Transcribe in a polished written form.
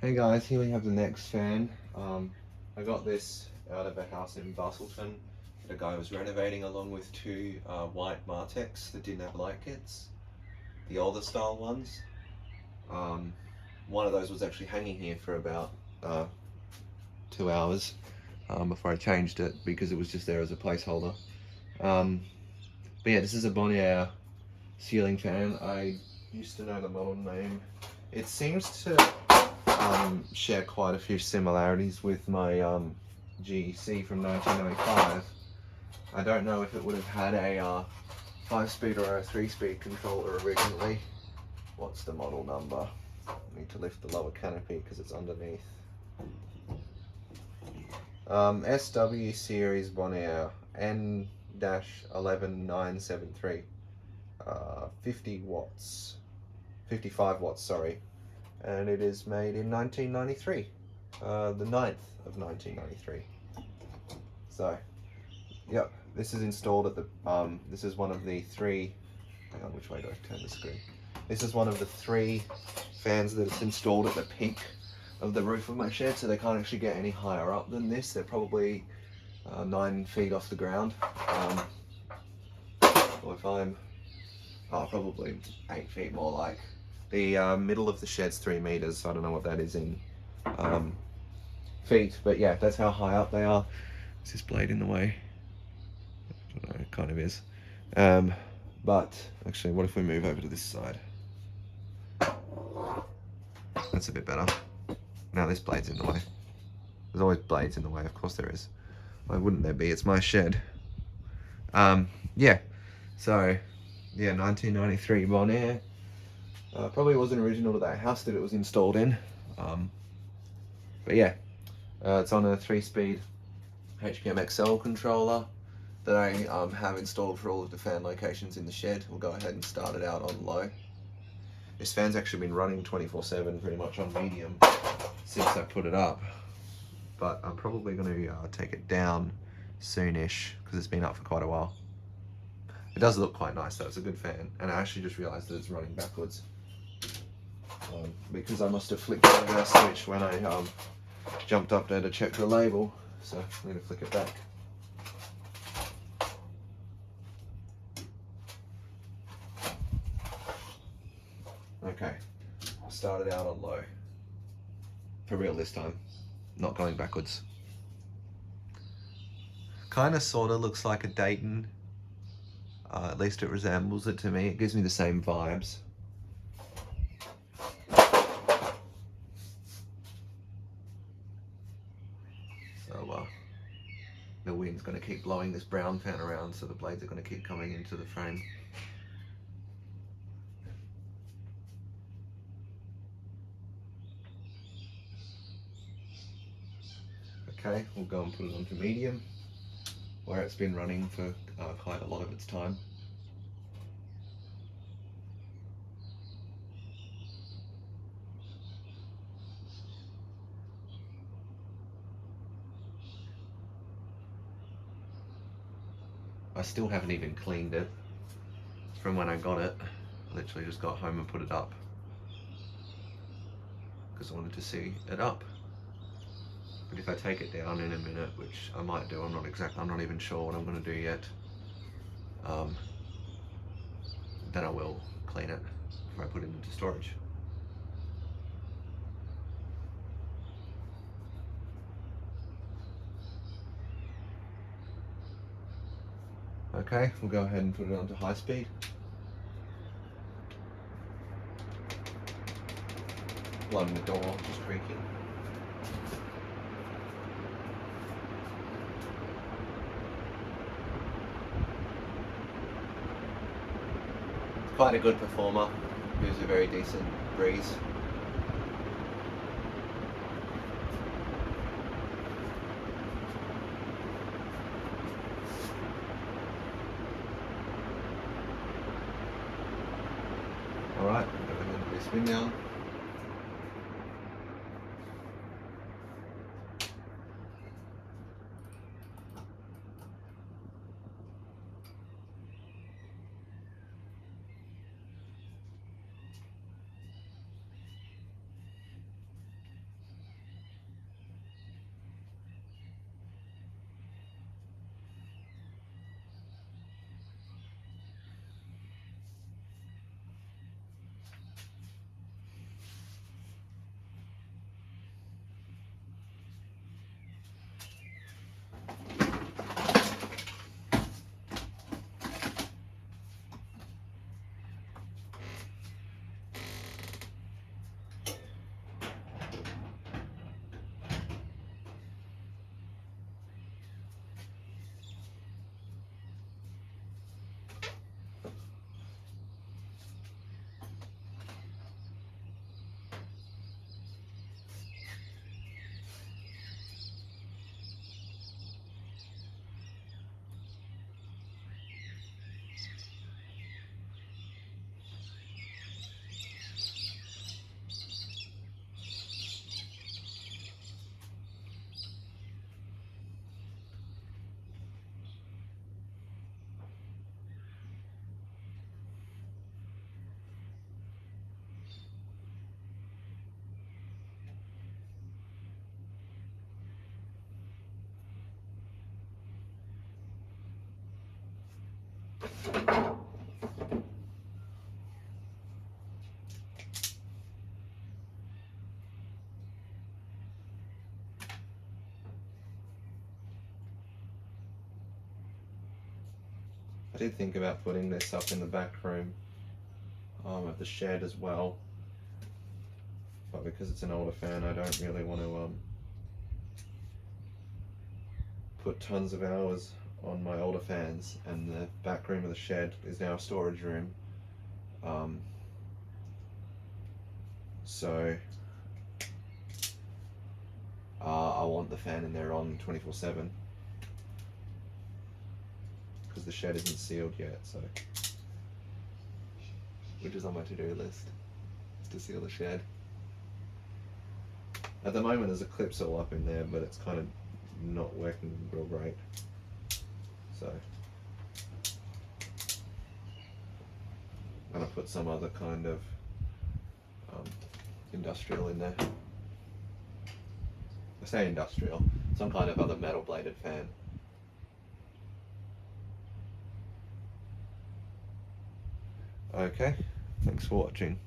Hey guys, here we have the next fan. I got this out of a house in Bustleton that a guy was renovating along with two white Martex that didn't have light kits, the older style ones. One of those was actually hanging here for about 2 hours before I changed it because it was just there as a placeholder. But yeah, this is a Bonaire ceiling fan. I used to know the model name. It seems to share quite a few similarities with my GEC from 1995. I don't know if it would have had a 5-speed or a 3-speed controller originally. What's the model number? I need to lift the lower canopy because it's underneath. SW series Bonaire N-11973. 50 watts. 55 watts, sorry. And it is made in 1993, the 9th of 1993. So, yep, this is installed at the, this is one of the three, hang on, which way do I turn the screen? This is one of the three fans that it's installed at the peak of the roof of my shed, so they can't actually get any higher up than this. They're probably 9 feet off the ground. Or if I'm, probably 8 feet more like. The middle of the shed's 3 meters, so I don't know what that is in feet, but yeah, that's how high up they are. Is this blade in the way? I don't know, it kind of is. But actually, what if we move over to this side? That's a bit better. Now this blade's in the way. There's always blades in the way, of course there is. Why wouldn't there be? It's my shed. Yeah, so, yeah, 1993 Bonaire. Probably wasn't original to that house that it was installed in. But yeah, it's on a 3-speed HPM XL controller that I have installed for all of the fan locations in the shed. We'll go ahead and start it out on low. This fan's actually been running 24/7 pretty much on medium since I put it up. But I'm probably going to take it down soonish because it's been up for quite a while. It does look quite nice though, it's a good fan. And I actually just realised that it's running backwards. Because I must have flicked the reverse switch when I jumped up there to check the label. So I'm going to flick it back. Okay, I started out on low. For real this time, not going backwards. Kind of sort of looks like a Dayton. At least it resembles it to me. It gives me the same vibes. So the wind's going to keep blowing this brown fan around, so the blades are going to keep coming into the frame. Okay, we'll go and put it onto medium, where it's been running for quite a lot of its time. I still haven't even cleaned it from when I got it. I literally just got home and put it up because I wanted to see it up. But if I take it down in a minute, which I might do, I'm not even sure what I'm going to do yet, then I will clean it before I put it into storage. Okay, we'll go ahead and put it onto high speed. Blowing the door, just creaking. Quite a good performer. Gives a very decent breeze. Alright, I'm going to go ahead and put this spin down. I did think about putting this up in the back room of the shed as well, but because it's an older fan, I don't really want to put tons of hours on my older fans, and the back room of the shed is now a storage room. So I want the fan in there on 24/7 because the shed isn't sealed yet, so which is on my to-do list, is to seal the shed. At the moment there's a clipsall up in there, but it's kind of not working real great, so I'm gonna put some other kind of industrial in there. I say industrial, some kind of other metal bladed fan. Okay, thanks for watching.